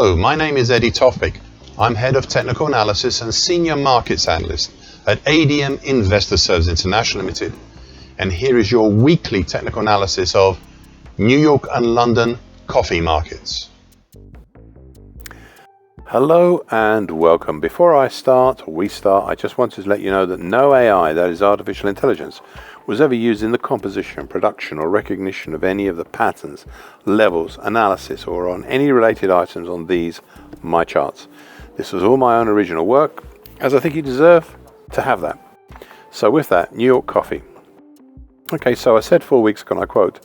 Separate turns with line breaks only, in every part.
Hello, my name is Eddie Tofpik. I'm Head of Technical Analysis and Senior Markets Analyst at ADM Investor Services International Limited. And here is your weekly technical analysis of New York and London coffee markets.
Hello and welcome. Before we start, I just wanted to let you know that no AI, that is artificial intelligence, was ever used in the composition, production or recognition of any of the patterns, levels, analysis or on any related items on these, my charts. This was all my own original work, as I think you deserve to have that. So with that, New York coffee. Okay, so I said 4 weeks ago, and I quote,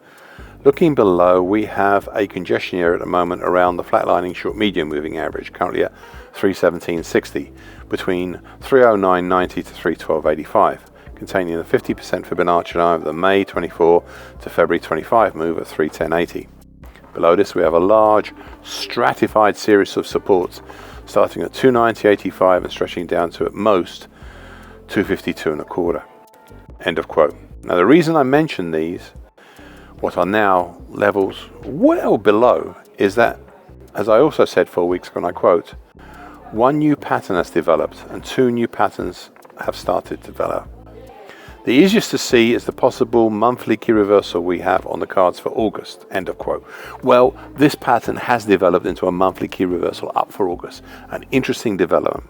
looking below, we have a congestion area at the moment around the flatlining short medium moving average, currently at 317.60, between 309.90 to 312.85, containing the 50% Fibonacci line of the May 24 to February 25 move at 310.80. Below this, we have a large stratified series of supports, starting at 290.85 and stretching down to at most 252.25. End of quote. Now, the reason I mention these, what are now levels well below, is that, as I also said 4 weeks ago, and I quote, one new pattern has developed and two new patterns have started to develop. The easiest to see is the possible monthly key reversal we have on the cards for August, end of quote. Well, this pattern has developed into a monthly key reversal up for August, an interesting development.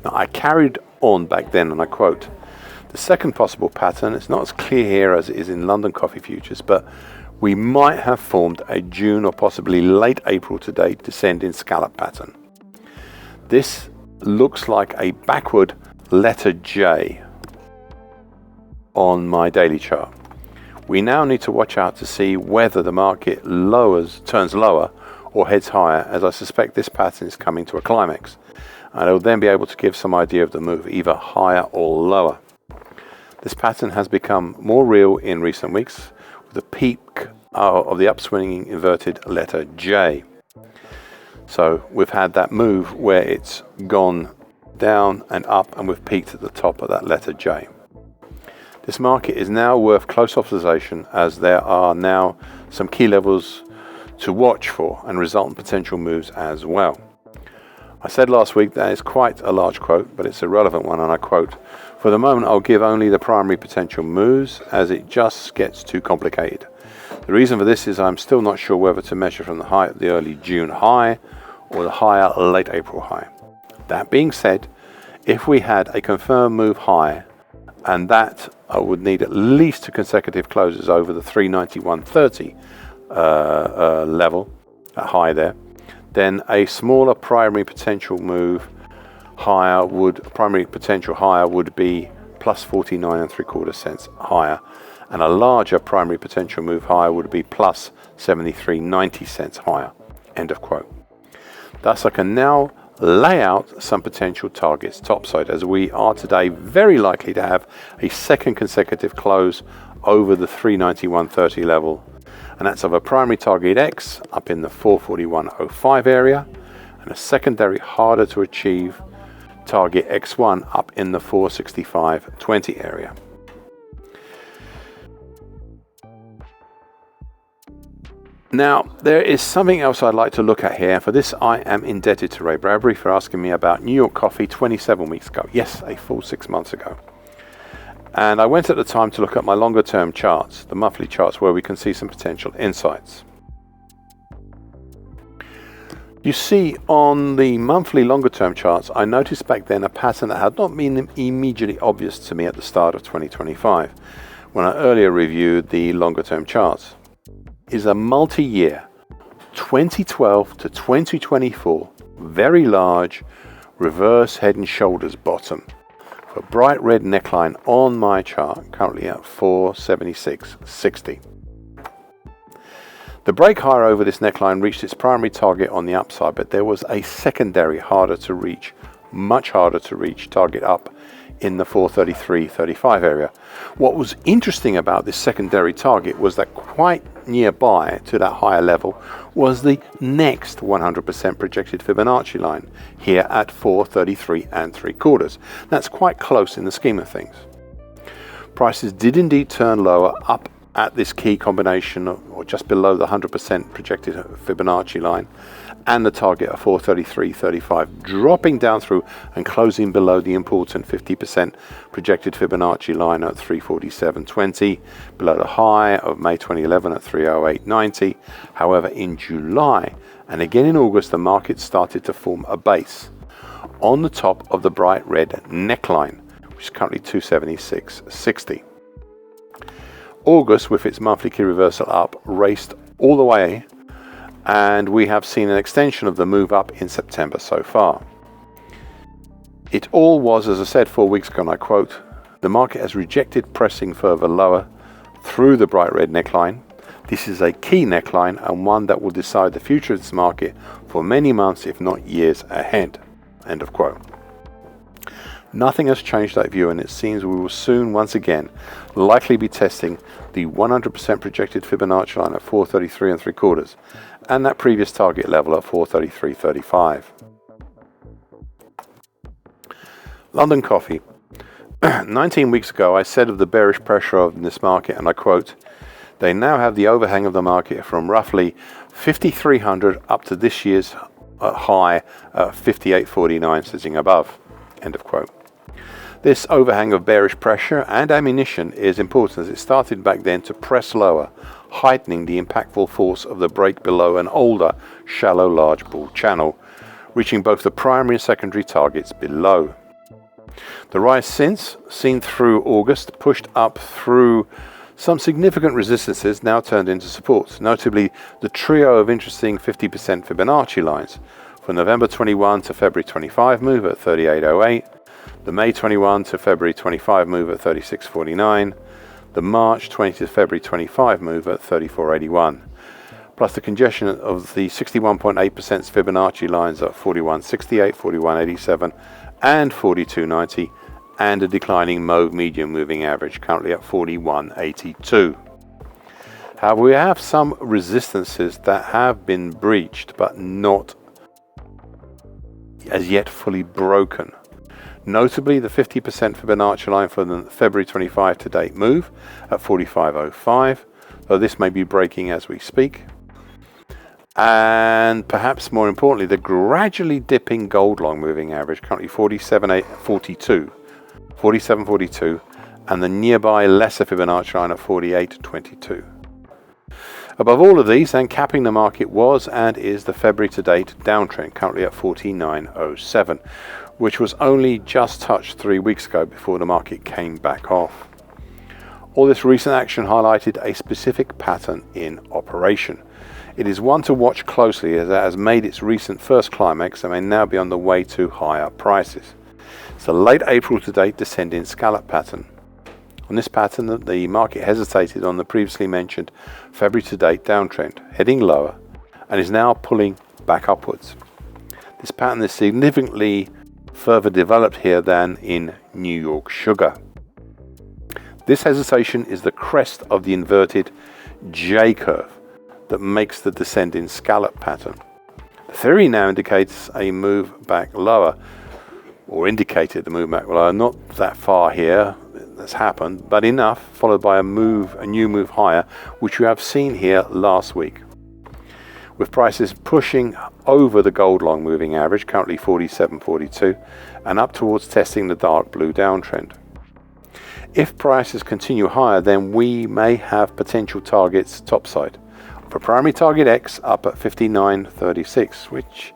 Now, I carried on back then, and I quote, the second possible pattern is not as clear here as it is in London coffee futures, but we might have formed a June or possibly late April to date descending scallop pattern. This looks like a backward letter J on my daily chart. We now need to watch out to see whether the market turns lower or heads higher, as I suspect this pattern is coming to a climax, and I will then be able to give some idea of the move, either higher or lower. This pattern has become more real in recent weeks, with the peak of the upswinging inverted letter J. So we've had that move where it's gone down and up, and we've peaked at the top of that letter J. This market is now worth close observation, as there are now some key levels to watch for and resultant potential moves as well. I said last week that is quite a large quote, but it's a relevant one, and I quote, for the moment I'll give only the primary potential moves, as it just gets too complicated. The reason for this is I'm still not sure whether to measure from the high at the early June high or the higher late April high. That being said, if we had a confirmed move high, and that I would need at least two consecutive closes over the 391.30 level, that high there, then a smaller primary potential move higher would be plus 49.75 cents higher, and a larger primary potential move higher would be plus 73.90 cents higher. End of quote. Thus, I can now lay out some potential targets topside, as we are today very likely to have a second consecutive close over the 391.30 level, and that's of a primary target X up in the 441.05 area, and a secondary harder to achieve target X1 up in the 465.20 area. Now, there is something else I'd like to look at here. For this, I am indebted to Ray Bradbury for asking me about New York coffee 27 weeks ago. Yes, a full 6 months ago. And I went at the time to look at my longer term charts, the monthly charts, where we can see some potential insights. You see, on the monthly longer term charts, I noticed back then a pattern that had not been immediately obvious to me at the start of 2025, when I earlier reviewed the longer term charts. Is a multi-year 2012 to 2024 very large reverse head and shoulders bottom for a bright red neckline on my chart, currently at 476.60. The break higher over this neckline reached its primary target on the upside, but there was a secondary much harder to reach target up in the 433.35 area. What was interesting about this secondary target was that quite nearby to that higher level was the next 100% projected Fibonacci line, here at 433.75. That's quite close in the scheme of things. Prices did indeed turn lower up at this key combination, or just below the 100% projected Fibonacci line, and the target of 433.35, dropping down through and closing below the important 50% projected Fibonacci line at 347.20, below the high of May 2011 at 308.90. However, in July and again in August, the market started to form a base on the top of the bright red neckline, which is currently 276.60. August, with its monthly key reversal up, raced all the way, and we have seen an extension of the move up in September so far. It all was, as I said 4 weeks ago, and I quote, "The market has rejected pressing further lower through the bright red neckline. This is a key neckline and one that will decide the future of this market for many months, if not years ahead." End of quote. Nothing has changed that view, and it seems we will soon once again likely be testing the 100% projected Fibonacci line at 433.75 and that previous target level at 433.35. London coffee. 19 weeks ago I said of the bearish pressure of this market, and I quote, "They now have the overhang of the market from roughly 5,300 up to this year's high at 58.49 sitting above." End of quote. This overhang of bearish pressure and ammunition is important, as it started back then to press lower, heightening the impactful force of the break below an older, shallow, large bull channel, reaching both the primary and secondary targets below. The rise since, seen through August, pushed up through some significant resistances now turned into supports, notably the trio of interesting 50% Fibonacci lines, from November 21 to February 25 move at 38.08, the May 21 to February 25 move at 36.49, the March 20 to February 25 move at 34.81, plus the congestion of the 61.8% Fibonacci lines at 41.68, 41.87 and 42.90, and a declining mauve medium moving average currently at 41.82. However, we have some resistances that have been breached but not as yet fully broken. Notably the 50% Fibonacci line for the February 25 to date move at 45.05, though this may be breaking as we speak. And perhaps more importantly, the gradually dipping gold long moving average, currently 47.42, and the nearby lesser Fibonacci line at 48.22. Above all of these, and capping the market, was and is the February to date downtrend, currently at 49.07, which was only just touched 3 weeks ago before the market came back off. All this recent action highlighted a specific pattern in operation. It is one to watch closely, as it has made its recent first climax and may now be on the way to higher prices. It's a late April to date descending scallop pattern. On this pattern, the market hesitated on the previously mentioned February to date downtrend, heading lower, and is now pulling back upwards. This pattern is significantly further developed here than in New York sugar. This hesitation is the crest of the inverted J curve that makes the descending scallop pattern. The theory now indicates a move back lower, or indicated the move back lower, not that far here that's happened, but enough, followed by a new move higher, which we have seen here last week, with prices pushing over the gold long moving average, currently 47.42, and up towards testing the dark blue downtrend. If prices continue higher, then we may have potential targets topside. For primary target X up at 59.36, which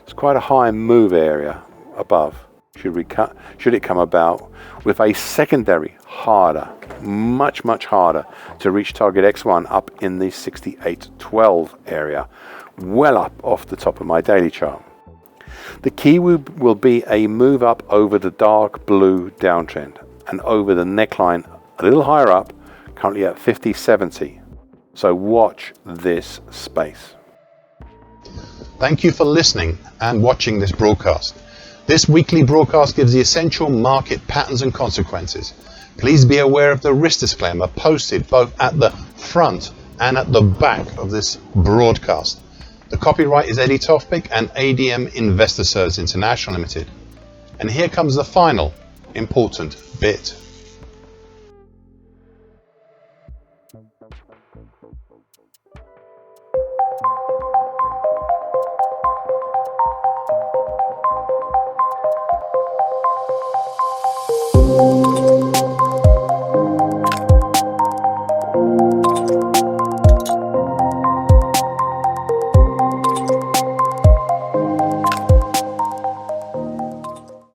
is quite a high move area above, should it come about, with a secondary harder, much harder to reach target X1 up in the 68.12 area, well up off the top of my daily chart. The key will be a move up over the dark blue downtrend and over the neckline a little higher up, currently at 50.70. So watch this space.
Thank you for listening and watching this broadcast. This weekly broadcast gives the essential market patterns and consequences. Please be aware of the risk disclaimer posted both at the front and at the back of this broadcast. The copyright is Eddie Tofpik and ADM Investor Services International Limited. And here comes the final important bit.